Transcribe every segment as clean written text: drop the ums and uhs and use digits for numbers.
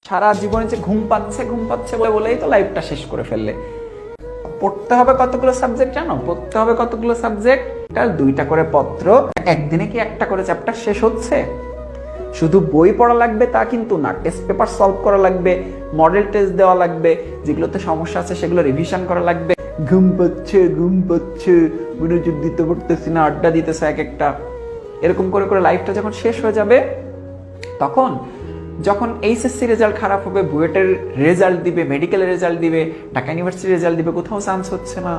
সারা জীবনে যে ঘুম পাচ্ছে বলেই তো লাইফটা শেষ করে ফেললে। পড়তে হবে কতগুলো সাবজেক্ট জানো? পড়তে হবে কতগুলো সাবজেক্ট? 2টা করে পত্র, একদিনে কি একটা করে চ্যাপ্টার শেষ হচ্ছে? শুধু বই পড়া লাগবে তা কিন্তু না, টেস্ট পেপার সলভ করা লাগবে, মডেল টেস্ট দেওয়া লাগবে, যেগুলোতে সমস্যা আছে সেগুলো রিভিশন করা লাগবে। ঘুম পাচ্ছে, মনোযোগ দিতে পারতেছি না, আড্ডা দিতেছে এক একটা, এরকম করে করে লাইফটা যখন শেষ হয়ে যাবে, তখন যখন এইচএসসি রেজাল্ট খারাপ হবে, বুয়েটের রেজাল্ট দিবে, মেডিকেলের রেজাল্ট দিবে, ঢাকা ইউনিভার্সিটির রেজাল্ট দিবে, কোথাও চান্স হচ্ছে না,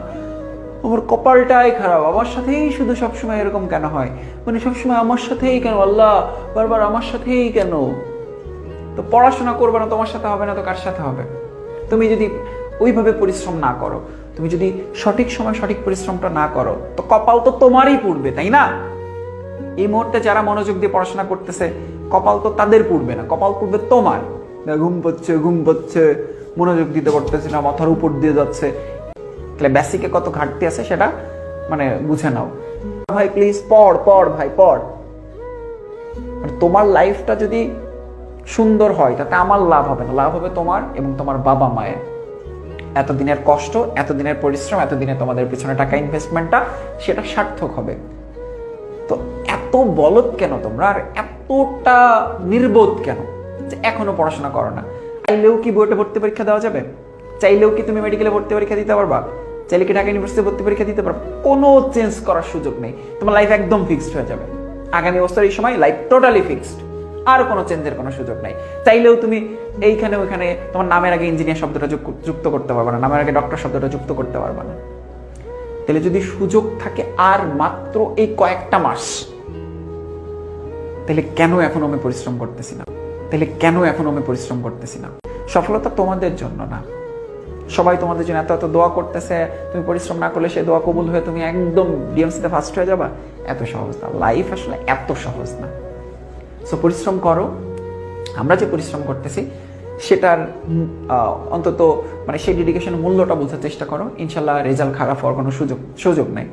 আমার কপালটাই খারাপ, আমার সাথেই শুধু সবসময় এরকম কেন হয়, মানে সবসময় আমার সাথেই কেন আল্লাহ, বারবার আমার সাথেই কেন? তো পড়াশোনা করবে না, তোমার সাথে হবে না তো কার সাথে হবে? তুমি যদি ওইভাবে পরিশ্রম না করো, তুমি যদি সঠিক সময় সঠিক পরিশ্রমটা না করো, তো কপাল তো তোমারই পুড়বে, তাই না? এই মুহূর্তে যারা মনোযোগ দিয়ে পড়াশোনা করতেছে, কপাল তো তাদের পুড়বে না, কপাল পুড়বে তোমার। ঘুম পাচ্ছে, মনোযোগ দিতে পারতেছি না, মাথার উপর দিয়ে যাচ্ছে, তাহলে বেসিকে কত ঘাটতি আছে সেটা মানে বুঝে নাও। ভাই প্লিজ পড় ভাই পড়। মানে তোমার লাইফটা যদি সুন্দর হয় তাতে আমার লাভ হবে না, লাভ হবে তোমার এবং তোমার বাবা মায়ের। এতদিনের কষ্ট, এতদিনের পরিশ্রম, এতদিনে তোমাদের পিছনে টাকা ইনভেস্টমেন্টটা, সেটা সার্থক হবে। তো এত বলদ কেন তোমরা, আর এতটা নির্বোধ কেন যে এখনো পড়াশোনা করো না? চাইলেও কি বুয়েটে ভর্তি পরীক্ষা দেওয়া যাবে? চাইলেও কি তুমি মেডিকেলে ভর্তি পরীক্ষা দিতে পারবা? চাইলে কি ঢাকা ইউনিভার্সিটি ভর্তি পরীক্ষা দিতে পারবা? কোনো চেঞ্জ করার সুযোগ নেই, তোমার লাইফ একদম ফিক্সড হয়ে যাবে। আগামী বছর এই সময় লাইফ টোটালি ফিক্সড, আর কোনো চেঞ্জের কোনো সুযোগ নাই। চাইলেও তুমি এইখানে ওইখানে তোমার নামের আগে ইঞ্জিনিয়ার শব্দটা যুক্ত করতে পারবা না, নামের আগে ডক্টর শব্দটা যুক্ত করতে পারবা না। তাহলে যদি সুযোগ থাকে আর মাত্র এই কয়েকটা মাস, তাহলে কেন এখন আমি পরিশ্রম করতেছি না? সফলতা তোমাদের জন্য না, সবাই তোমাদের জন্য এত এত দোয়া করতেছে, তুমি পরিশ্রম না করলে সে দোয়া কবুল হয়ে তুমি একদম ডিএমসিতে ফার্স্ট হয়ে যাবা, এত সহজ না। লাইফ আসলে এত সহজ না। সো পরিশ্রম করো, আমরা যে পরিশ্রম করতেছি সেটার অন্তত মানে সেই ডেডিকেশনের মূল্যটা বোঝার চেষ্টা করো। ইনশাল্লাহ রেজাল্ট খারাপ হওয়ার কোনো সুযোগ নেই।